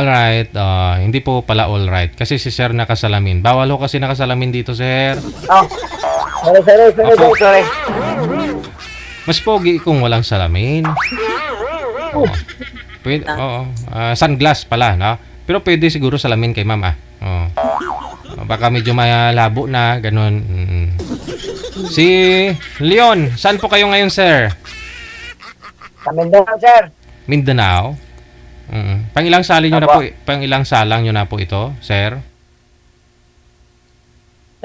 Alright, hindi po pala alright. Kasi si Sir nakasalamin. Bawal ho kasi nakasalamin dito, Sir. Oh, sorry. Mas pogi kung walang salamin. Oh. Pwede, oo. Sunglass pala, no? Pero pwede siguro salamin kay ma'am, ah. Oh. Baka medyo malabo na, ganun. Si Leon, saan po kayo ngayon, Sir? Sa Mindanao, sir. Mindanao? Pangilang sali nyo na po, pangilang salang nyo na po ito, Sir?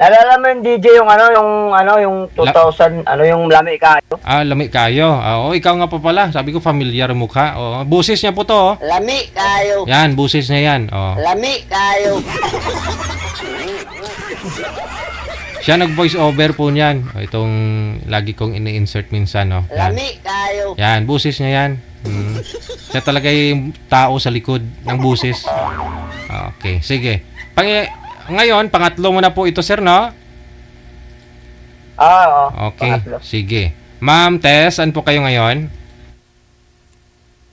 Nalala mo yung DJ yung 2000, yung lami kayo? Lami kayo. Oo, ikaw nga po pala. Sabi ko familiar mukha. Oo, busis niya po to. Oh. Lami kayo. Yan, busis niya yan. Oh. Lami kayo. Siya nag-voice over po niyan. Itong lagi kong ini-insert minsan, no. Yan. Lami kayo. Yan, busis niya yan. Siya talaga yung tao sa likod ng busis. Okay, sige. Ngayon, pangatlo mo na po ito, Sir, no? Oo. Okay, Pangatlo. sige. Ma'am Tess, saan po kayo ngayon?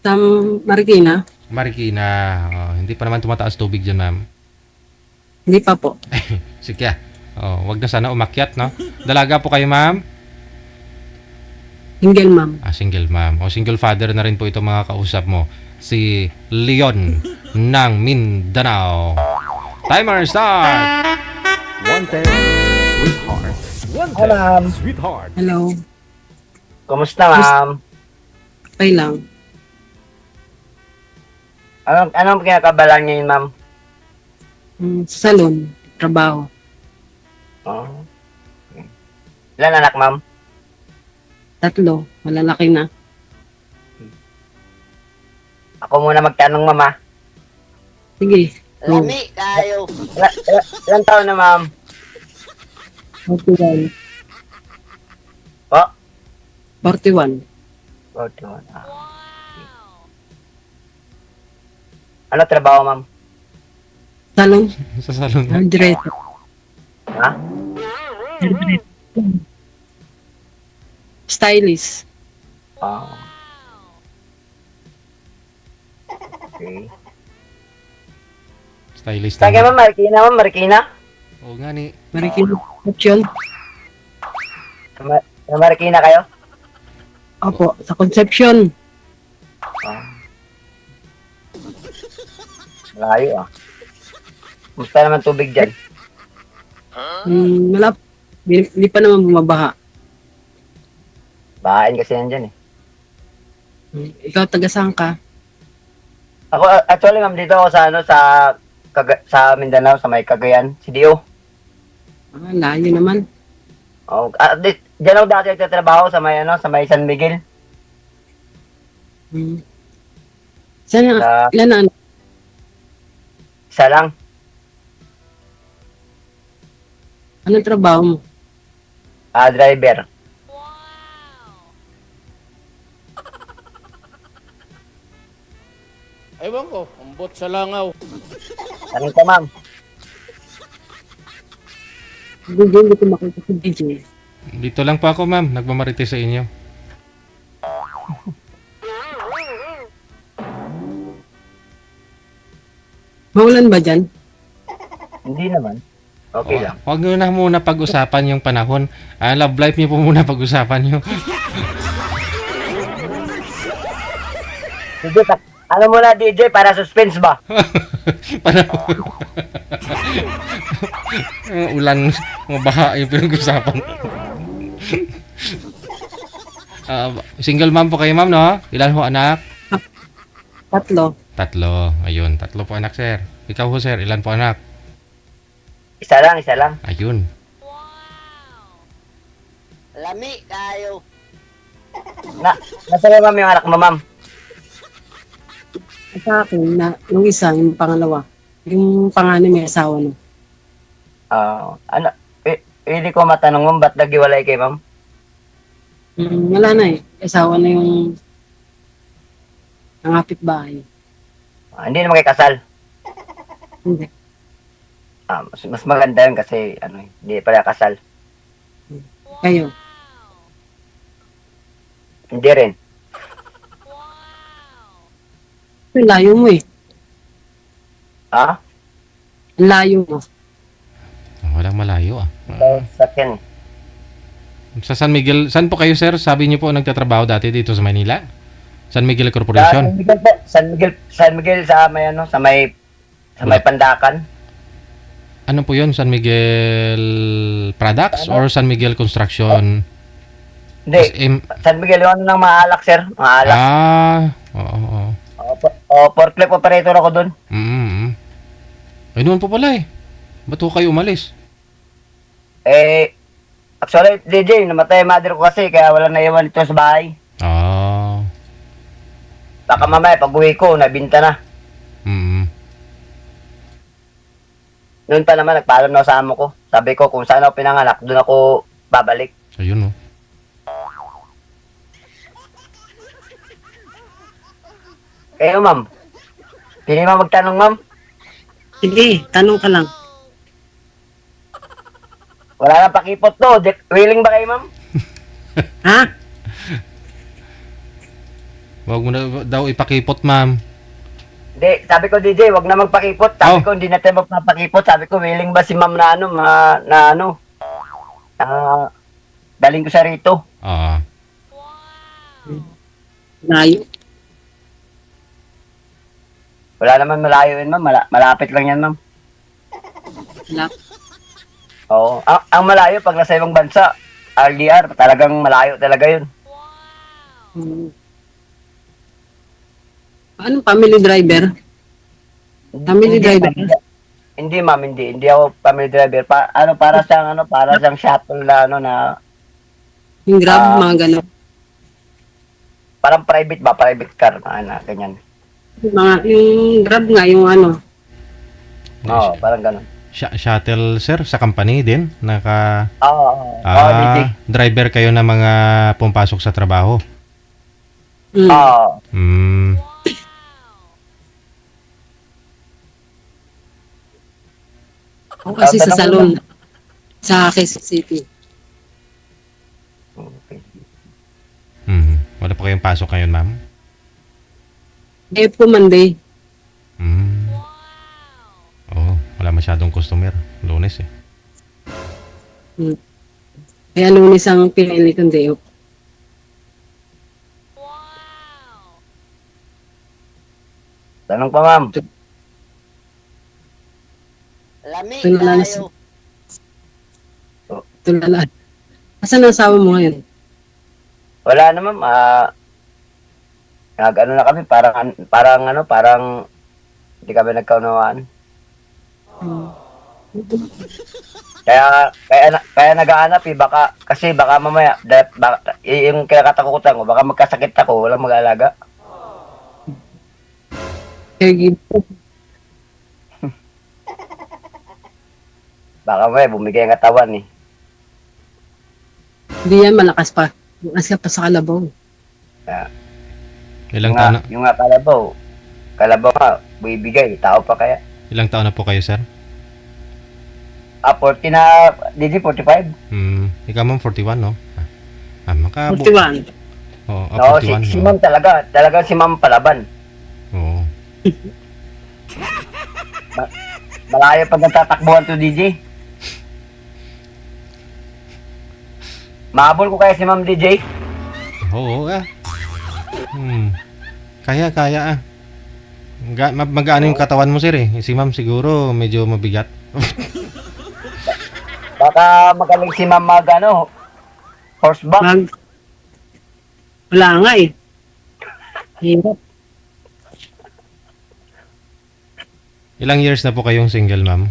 Sa Marikina? Marikina. Hindi pa naman tumataas tubig dyan, ma'am. Hindi pa po. Sige. Wag na sana umakyat, no? Dalaga po kayo, ma'am? Single ma'am. Single ma'am. Single father na rin po ito mga kausap mo. Si Leon ng Mindanao. Timer start! Wanted, sweetheart. Wanted, Ma'am. sweetheart. Hello. Kumusta, ma'am? Okay lang. Anong kinakabalan niyo yun, ma'am? Sa salon. Trabaho. Oh. Ilan anak, ma'am? 3. Malalaki na. Ako muna magtanong, ma'am, ah. Sige. Go. Lami kayo. Ilan taon na, ma'am? 41. Po? 41. 41. Ano trabaho, ma'am? Salon. Sa salon. Hairdresser. Ha? Stylist. Oh. Okay. Stylist. Saan kayo, ma'am? Marikina, ma'am? Marikina? Oo nga ni. Marikina. Concepcion. Sa Marikina kayo? Opo. Sa Concepcion. Oh. Malayo, ah. Kumusta naman tubig dyan? Wala. Hindi pa naman bumabaha. Bahain kasi yan dyan, eh. Ikaw taga saan ka? Ako, actually, ma'am, dito ako sa Mindanao, sa may Cagayan, CDO. Layo naman. Oh, dyan ako dati nagtatrabaho sa may San Miguel. Saan Sa- ilan na? Isa lang. Anong trabaho mo? Driver. Ewan ko, umbot sa langaw. Tanong ka, ma'am. Hindi ko makita si DJ. Dito lang po ako, ma'am. Nagmamarite sa inyo. Maulan ba dyan? Hindi naman. Okay lang. Huwag nyo na muna pag-usapan yung panahon. Love life niyo po muna pag-usapan nyo. Sige, ano muna, DJ, para suspense ba? Panahon. Ulan, mabaha yung pinag-usapan. Single mom po kayo, ma'am, no? Ilan ho anak? 3. 3. Ayun, 3 po anak, sir. Ikaw ho, sir. Ilan po anak? Isa lang. Ayun. Lami kayo. Nasa na, ma'am, yung anak mo, ma'am? Sa akin, yung isa, yung pangalawa. Yung panganay may asawa na. Hindi ko matanong, ma'am, ba't naghiwalay kay ma'am? Wala na eh. Asawa na yung nangapit bahay. Hindi naman kayo kasal. Hindi. Mas maganda yun kasi hindi pala kasal. Kayo. Hindi rin. Layo mo eh. Ha? Ang layo mo. Walang malayo ah. Sa akin. Sa San Miguel, saan po kayo sir? Sabi niyo po nagtatrabaho dati dito sa Manila? San Miguel Sa Corporation? San Miguel po. San Miguel sa may ano, sa may Pandakan. Ano po yun? San Miguel Products or San Miguel Construction? Hindi. SM? San Miguel yung ano ng maalak, sir. Maalak. Ah, oo. Forklift operator ako doon. Ay, noon po pala eh. Ba't po kayo umalis? Actually, DJ, namatay yung mother ko kasi kaya wala na iwan ito sa bahay. Ah. Baka mamaya, pag uwi ko, nabinta na. Noon pa naman, nagpaalam na ako sa amo ko. Sabi ko, kung saan ako pinanganak, doon ako babalik. Ayun oh. Kayo, ma'am. Pili mo magtanong, ma'am. Sige, tanong ka lang. Wala nang pakipot to. Willing ba kayo, ma'am? Ha? Huwag mo na daw ipakipot, ma'am. Hindi, sabi ko, DJ, wag na magpakipot. Sabi ko, hindi na tayo magpapakipot. Sabi ko, willing ba si ma'am na ano, daling ko siya rito. Ah. Layo. Wala naman malayo yun, ma'am. Malapit lang yan, ma'am. Lap. Oo. Ang malayo, pag nasa ibang bansa, RDR, talagang malayo talaga yun. Hmm. Anong family driver? Family driver? Hindi, ma'am, hindi. Hindi ako family driver. Para siyang shuttle na, na, Yung Grab, mga gano'n. parang private car, ganyan. Yung Grab nga, yung ano. Oo, parang ganun. Shuttle, sir, sa company din? Oo, DJ. Driver kayo ng mga pumpasok sa trabaho? Mm. Oo. Ako kasi sa Tanong salon. Sa Quezon City. Okay. Wala pa kayong pasok ngayon, ma'am? Po Monday. Oo, wala masyadong customer. Lunes eh. Kaya Lunes ang pinili kong day off. Tanong pa, ma'am. Tulala na. Tulala. Asan ang asawa mo ngayon? Wala na, ma'am. Nag-ano na kami, parang hindi kami nagkaunawaan. Kaya nag-aanap eh, baka mamaya, yung kinakatakutan ko, baka magkasakit ako, walang mag-aalaga. Caregiver. Baka mamaya, bumigay ang katawan eh. Hindi yan, malakas pa. Malakas ka pa sa kalabaw. Ilang taon na, Yung nga kalabaw nga, bibigay, tao pa kaya. ilang taon na po kayo, sir? 40 na, DJ, 45? Ikaw, ma'am, 41, no? 41. Oo, No, 41. si ma'am talaga si ma'am palaban. Oo. Malayo pag nagtatakbuhan to, DJ. Mahabol ko kaya si ma'am, DJ. Oo, Kaya ah. Mag-ano yung katawan mo, sir eh. Si ma'am siguro medyo mabigat. Baka magaling si ma'am horseback. Wala nga eh. Hirap. Ilang years na po kayong single, ma'am?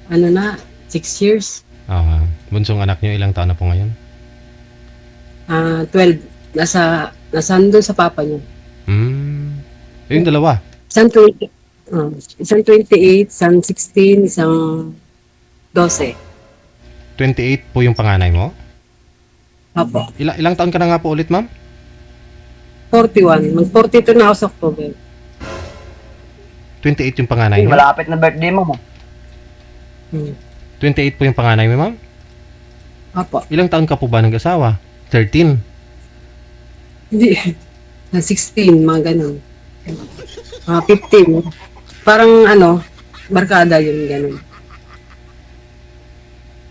Ano na, 6 years. Bunsong anak nyo, ilang taon na po ngayon? 12. Nasaan doon sa papa niya. Yung dalawa. Isang 28, isang 16, isang 12. 28 po yung panganay mo? Opo. Ilang taon ka na nga po ulit, ma'am? 41. Mag-42 na ako sa October. 28 yung panganay mo? Malapit na birthday mo. 28 po yung panganay mo, ma'am? Opo. Ilang taon ka po ba nag-asawa? 13? Hindi. Na 16, mga ganun. 15. Parang ano, barkada yun, ganun.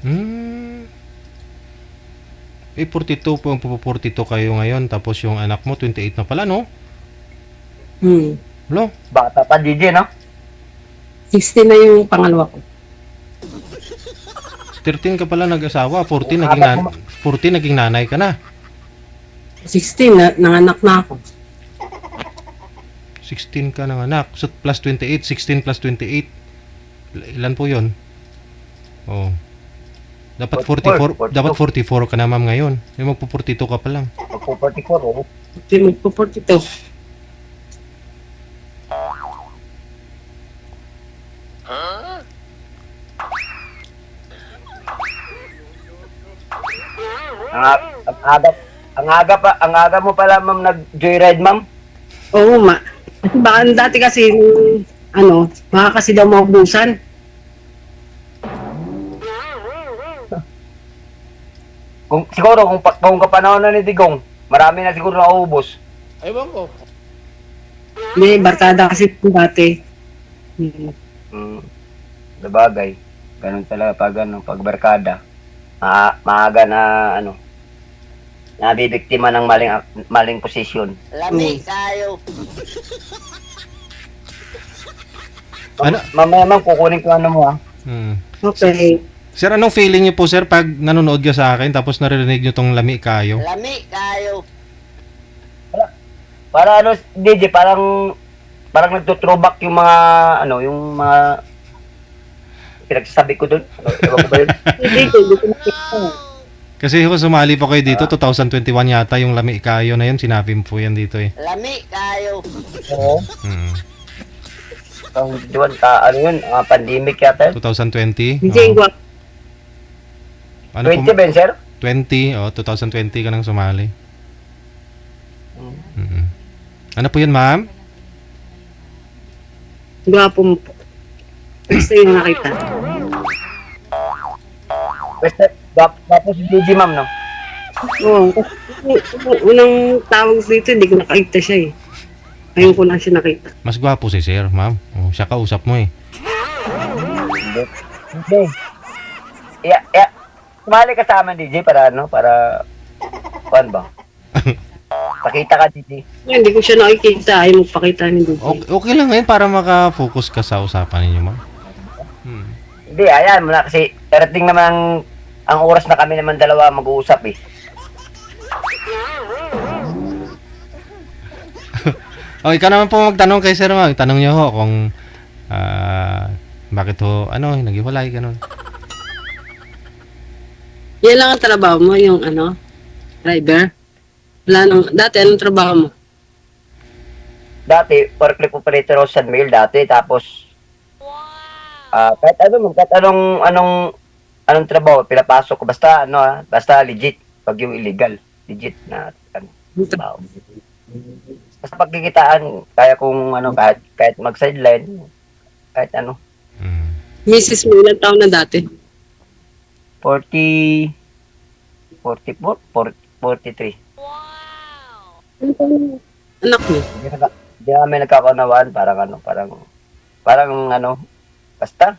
Hmm. 42 po, 42 kayo ngayon, tapos yung anak mo, 28 na pala, no? Lo, Bata pa, DJ, no? 16 na yung pangalawa ko. 13 ka pala nag-asawa, 14 naging nanay ka na. 16 na, nanganak na ako. 16 ka ng anak. So, plus 28. 16 plus 28. Ilan po yun? Oh. Dapat 44. 44. Dapat 44 ka na, ma'am, ngayon. Yung magpo-42 ka pa lang. Magpo 44, oh. Magpo 42. Ang aga mo pala, ma'am, nag-joyride, ma'am. Oo, kasi baka dati kasi, ano, baka kasi daw maubusan. Kung kapanahon na ni Digong, marami na siguro nauubos. Ewan ko. May barkada kasi dati. Sabagay. Ganun talaga pag barkada. Maaga na, nabibiktima ng maling posisyon. Lami tayo. Ano? Mamaya, ma'am, kukunin ko ano mo, ha? Hmm. Okay. Sir, anong feeling niyo po, sir, pag nanonood ka sa akin tapos naririnig niyo tong lami kayo? Lami kayo. Para DJ, parang nagtutrobak yung mga, yung mga pinagsasabi ko doon. Ewan ko ba yun? Hindi ko nakita. Kasi kung sumali po kayo dito, 2021 yata yung lami kayo na yun. Sinabi mo po yan dito eh. Lami kayo. Oo. Hmm. Yun, pandemic yata yun. 2020? Hindi, Oo. Ano 20 po? ba yun, sir? 20, 2020 ka nang sumali. Mm. Ano po yun, ma'am? Gwapo mo po. Gusto yung nakita. Tapos si DJ, ma'am, no? Oo. Unang tawag dito, hindi ko nakita siya eh. Ngayon ko lang siya nakita. Mas gwapo si sir, ma'am. Oh, siya kausap mo eh. DJ. Yeah. Sumali ka sa amin, DJ, para kuan ba? Pakita ka, DJ. Hindi ko siya nakikita. Ayaw magpakita ni Dudu. Okay lang ngayon para maka-focus ka sa usapan ninyo, ma'am. Hindi, ayan, muna kasi darating naman ang oras na kami naman dalawa mag-uusap eh. Okay, ikaw naman po magtanong kay sir, ma'am. Tanong niyo ho kung bakit ho, naghiwalay, ganun. Yan lang ang trabaho mo, yung driver. Wala nang, dati anong trabaho mo? Dati, forklift operator ako sa mail dati, tapos kahit anong trabaho, pinapasok ko, basta basta legit, pag yung illegal, legit na trabaho. Basta pagkikitaan, kaya kung kahit mag-sideline, kahit ano. Mrs. mo, ilang taon na dati? 44, 43. Anak mo? Hindi na kami nagkakaunawaan, parang basta,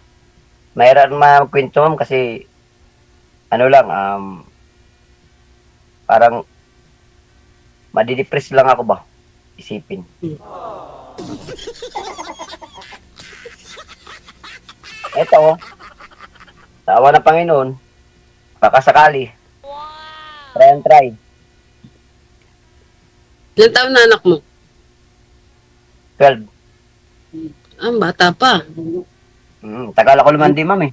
mayroon magkwento, ma'am, kasi, parang, madidepress lang ako ba, isipin. Eto, sa awa ng Panginoon, kakasakali, try. Ilang taon na anak mo? 12. Ah, bata pa. Tagal ako lumandi, ma'am, eh.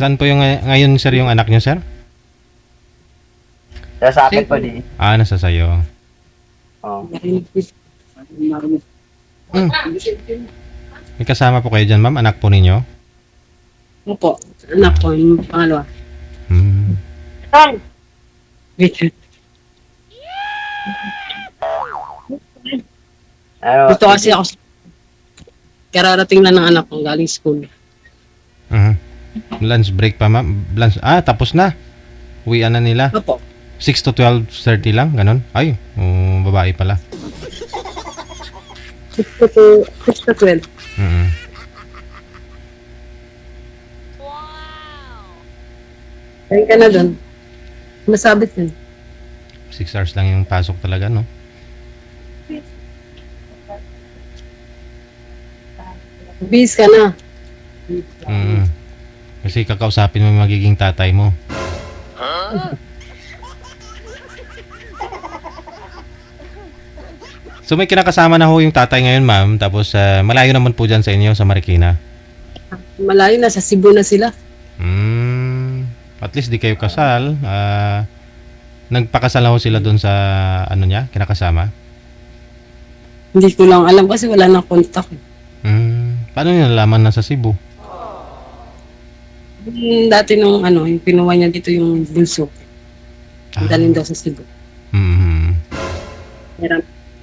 Saan po yung ngayon, sir, yung anak niyo, sir? Sa akin pa, di. Nasa sayo. Oh. May kasama po kayo dyan, ma'am? Anak po ninyo? Opo, anak ko, yung pangalawa. Gusto kasi ako, kararating lang ng anak ko, galing school. Lunch break pa, ma'am? Tapos na. Uwian na nila. Opo. 6 to 12:30 lang, ganun? Ay, babae pala. 6 to 12. Mm. Ayun ka na doon. Masabit yun. 6 hours lang yung pasok talaga, no? Bis ka na. Mm. Kasi kakausapin mo yung magiging tatay mo. So may kinakasama na ho yung tatay ngayon, ma'am. Tapos malayo naman po dyan sa inyo, sa Marikina. Malayo na, sa Cebu na sila. At least di kayo kasal. Nagpakasal na ho sila doon sa ano niya, kinakasama. Hindi ko lang alam kasi wala nang contact. Paano niya nalaman na sa Cebu? Dati nung yung pinuha niya dito yung bunso. Dalhin daw sa Cebu.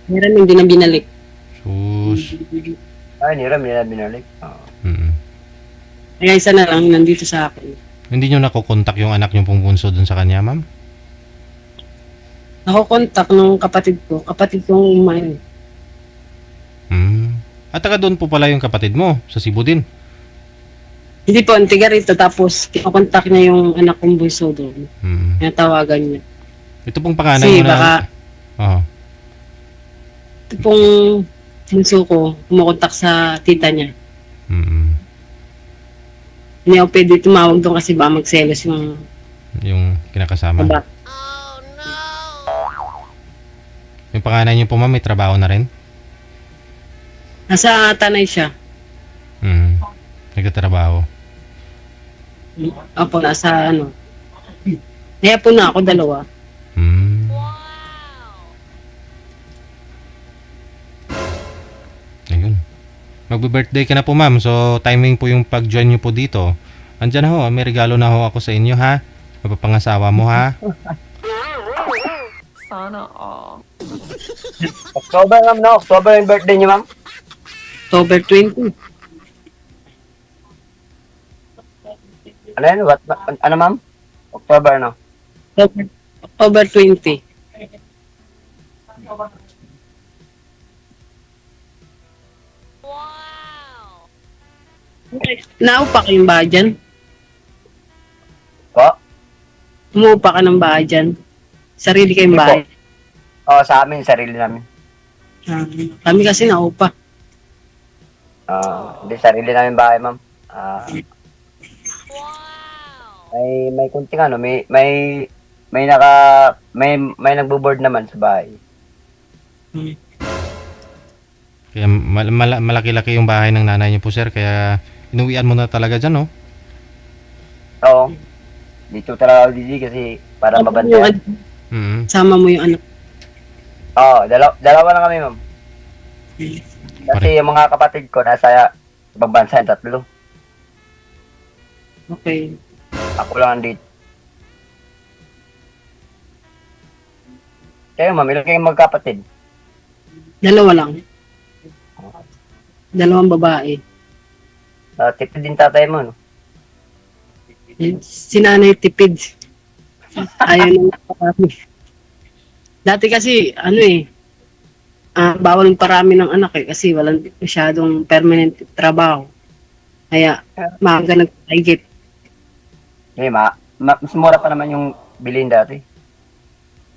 Meron hindi na binalik. Sus. Ay, niram nila binalik. Kaya isa na lang nandito sa akin. Hindi nyo nakokontak yung anak nyo pong bunso doon sa kanya, ma'am? Nakokontak nung kapatid ko. Kapatid kong umayon. At taga doon po pala yung kapatid mo, sa Cebu din. Hindi po, ang tiga rito. Tapos, kinokontak niya yung anak kong bunso doon. Kaya tawagan niya. Ito pong panganay Kasi mo na... baka, Oo. ito pong bunso ko, kumukontak sa tita niya. Hindi ako pwede tumawag doon kasi ba magselos yung Yung kinakasama. baba. Yung panganay niyo po, ma'am, may trabaho na rin? Nasa Tanay siya. Nagtatrabaho. Opo, nasa Kaya po na ako, 2. Ayun. Magbe-birthday ka na po, ma'am. So, timing po yung pag-join nyo po dito. Andyan na ho. May regalo na ho ako sa inyo, ha? Mapapangasawa mo, ha? Sana all. October, ma'am, no? October yung birthday niyo, ma'am? October 20. Ano yan? Ano, ma'am? October, no? October 20. Naupa kayong bahay dyan? Po? Umuupa ka ng bahay dyan? Sarili kayong bahay? Oo, sa amin, sarili namin. Kami kasi naupa. Hindi, sarili namin bahay, ma'am. May kunting may nagbo-board naman sa bahay. Kaya malaki-laki yung bahay ng nanay niyo po, sir. Kaya inuwian mo na talaga dyan, no? Oo. Dito talaga ako DJ kasi para mabantayan. Sama mo yung anak. Oo, dalawa na kami, ma'am. Kasi yung mga kapatid ko nasa ibang bansa yung 3. Okay. Ako lang andito. Kayo, ma'am, ilan kayong magkapatid? 2 lang. 2 babae. Tipid din tatay mo, no? Si nanay tipid. Ayaw nang parami. Dati kasi, bawal parami ng anak kasi walang masyadong permanent trabaho. Kaya, maaga nagtaigit. Mas mura pa naman yung bilhin dati.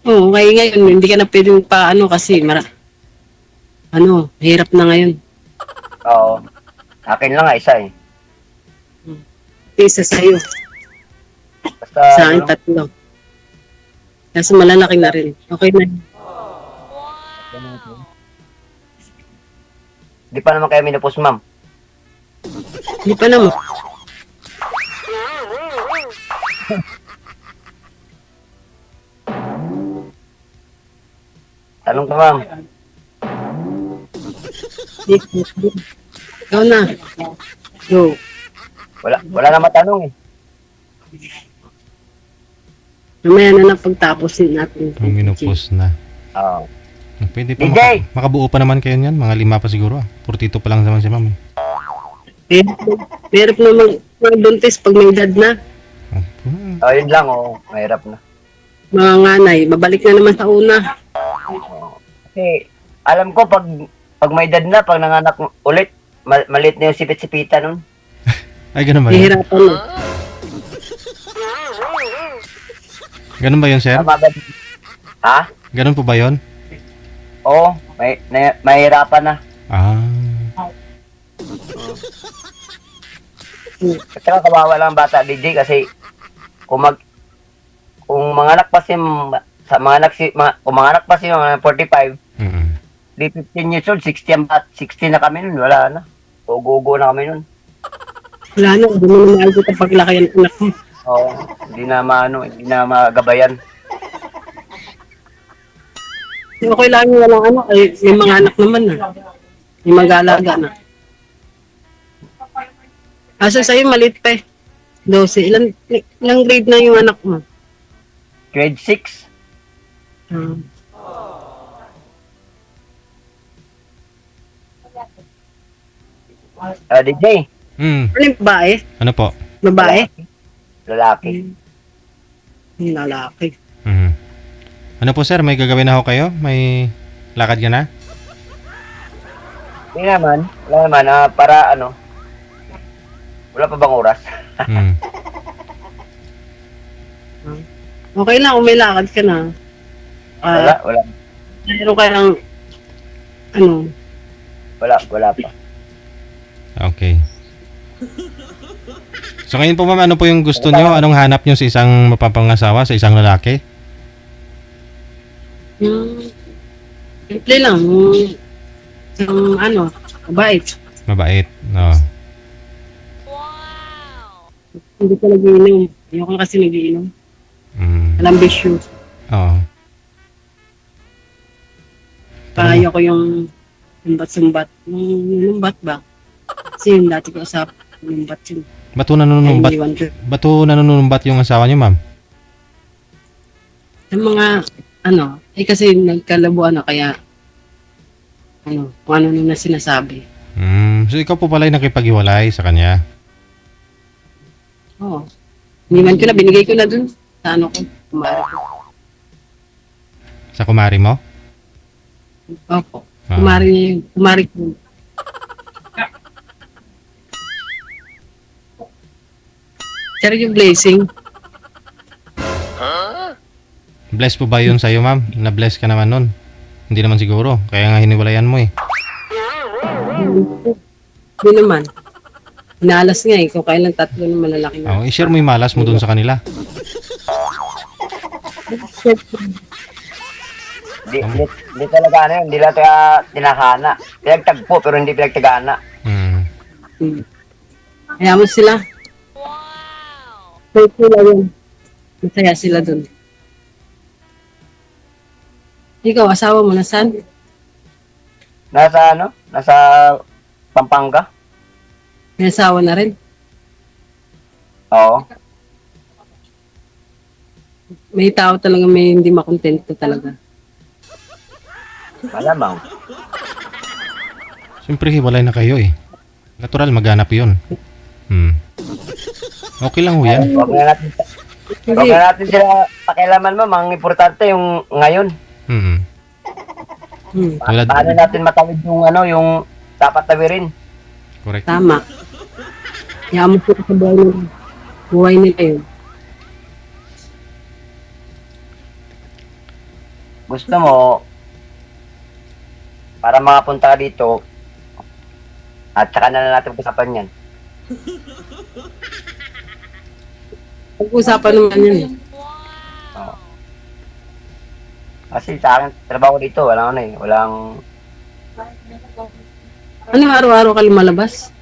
Oo, ngayon, hindi ka na pwedeng kasi hirap na ngayon. Oo. Akin lang nga isa eh. Isa sa'yo, Basta, sa akin 3. Kasi malalaki na rin. Okay na. di pa naman kayo minupos, ma'am. Hindi pa naman. Tanong ko, ma'am. Ikaw na. Go. Wala na matanong eh. Mamaya na lang pagtapusin natin. Yung minupos na. Oo. Pwede pa DJ! makabuo pa naman kayo niyan. Mga 5 pa siguro. 42 pa lang naman si ma'am. Pero naman buntis pag may edad na. Yun lang, mahirap na. Mga nganay, babalik na naman sa una. Kasi, alam ko pag pag may edad na, pag nanganak ulit, malit na yung sipit-sipita nun. Ay, ganun ba yun? Hihirapan na. Ganun ba yun, sir? Tama ba? Ha? Ganun po ba yun? Oo, mahirapan na. Ah. At saka kawawa lang ang bata, DJ, kasi kung manganak pa si kung manganak pa si mga 45, Mm-mm. di 15 years old, 60 na kami nun, wala na. Ugo-ugo na kami nun. Wala na, hindi mo na maagot ang paglaki ng anak mo. Oo, hindi na magabayan. Okay lang yung walang anak, ay may mga anak naman na. May mag-aalaga na. Asa sa'yo, maliit pa eh. 12. Ilang grade na yung anak mo? Grade 6. Ah. DJ, Mm. Ano yung babae? Ano po? Babae? lalaki. Yung lalaki. Mhm. Ano po, sir? May gagawin na ako kayo? May lakad ka na? Hindi naman, wala naman, para ano, wala pa bang oras? Mm. Okay lang, kung may lakad ka na. Wala Mayroon ka ng, ano, wala pa. Okay. So ngayon po, ma'am, ano po yung gusto nyo? Anong hanap nyo sa isang mapapangasawa, sa isang lalaki? simple lang. Yung, ano, mabait. Mabait. No. Hindi ka nagiinom. Ayoko kasi nagiinom. Mm. Ambitious. Oo. Kaya ko yung sumbat-sumbat. Yung lumbat ba? Kasi yung dati ko usap, lumbat yun. Bato nanunumbat? Iniwan ko. Bato nanunumbat yung asawa nyo, ma'am? Sa mga, ano, kasi nagkalabuan na kaya, ano, kung ano na sinasabi. Mm. So ikaw po pala yung nakipag-iwalay sa kanya? Oo. Iniwan ko na, binigay ko na dun sa ano ko, kumari ko. Sa kumari mo? Opo. Ah. Kumari ko. Pero yung blessing, Bless po ba yun sa'yo, ma'am? Na-bless ka naman nun? Hindi naman siguro. Kaya nga hiniwalayan mo eh. hindi naman. Inalas nga eh, kung kailan tatlo ng malalaki na. Oh, i-share mo yung malas mo dun sa kanila. Hindi talaga ano yun, hindi lang tinakana. Pinagtagpo, pero hindi pinagtagana. Mm. Hmm. Kaya mo sila. Wow! Sila yun. Masaya sila dun. Ikaw, asawa mo, nasaan? Nasa Pampanga. May asawa na rin. Oo. May tao talaga may hindi makontento talaga. Malamang. Siyempre, hiwalay na kayo eh. Natural, maghanap yun. Hmm. Okay lang ho yan. Huwag na natin sila pakialaman mo. Ang importante yung ngayon. Hmm. Hmm, Paano natin matawid yung yung dapat tawirin. Correct. tama. Kaya mo sila sa buhay nila yun. Gusto mo, para makapunta ka dito, at saka na lang natin usapan yan. Pag-usapan naman yun eh. Oo. Kasi sa akin, trabaho dito, walang, Ano araw-araw ka lumalabas?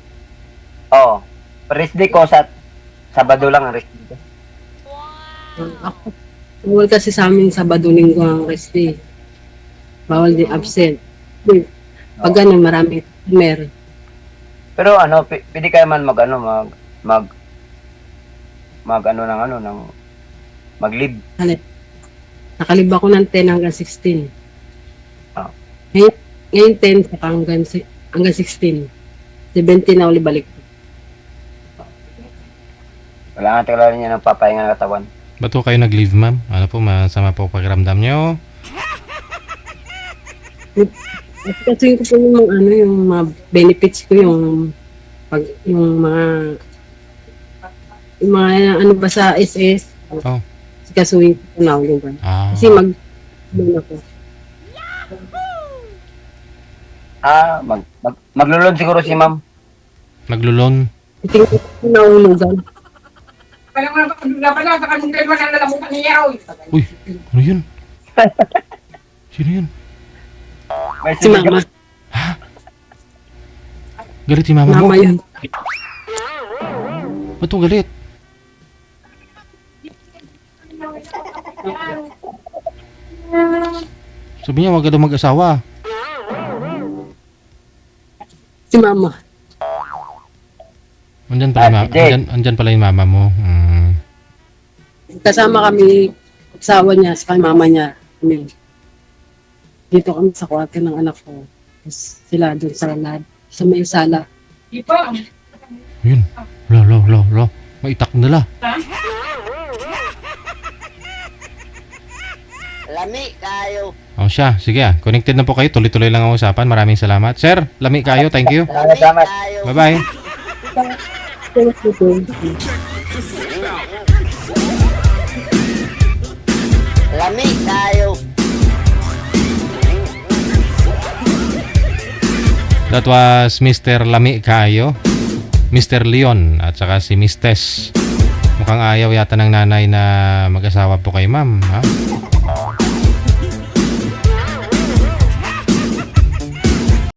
rest day ko sa Sabado lang ang rest day ko. Ako, bawal kasi sa amin Sabado, Linggo ang rest day. Bawal din absent. Pag ganun, marami meron. Pero pwede kayo man mag-leave. Nakalib ako ng 10 hanggang 16. Ah. Ngayon 10 saka hanggang 16. 17 na uli balik. Wala nga talaga niya ng papahinga ng katawan. Ba't po kayo nag-leave, ma'am? Ano po, masama po pakiramdam nyo? Kasi ko po yung ano, yung mga benefits ko, yung mga ano ba sa SS. Oh. Kasuhin ko na ako ba. Ah. Kasi ano ako. Maglulon siguro si ma'am. Naglulon. Tingin ko naulugan. Uy, ano yun? Sino yun? May Si mama. Galit si mama mo? Mama yun. Ba't mo galit? Sabi niya, wag ka daw mag-asawa. Si mama. Andyan pala, andyan pala yung mama mo. Kasama kami, asawa niya, sa mama niya. Kami. Dito kami sa kwarto ng anak ko. Tapos sila doon sa may sala. Yun. Lo. Maitak nila. Lami kayo. O siya, sige connected na po kayo. Tuloy-tuloy lang ang usapan. Maraming salamat. Sir, lami kayo. Thank you. Salamat. Kayo. Bye-bye. Lami kayo. That was Mr. Lami Kayo, Mr. Leon, at saka si Miss Tess. Mukhang ayaw yata ng nanay na mag-asawa po kay ma'am, ha?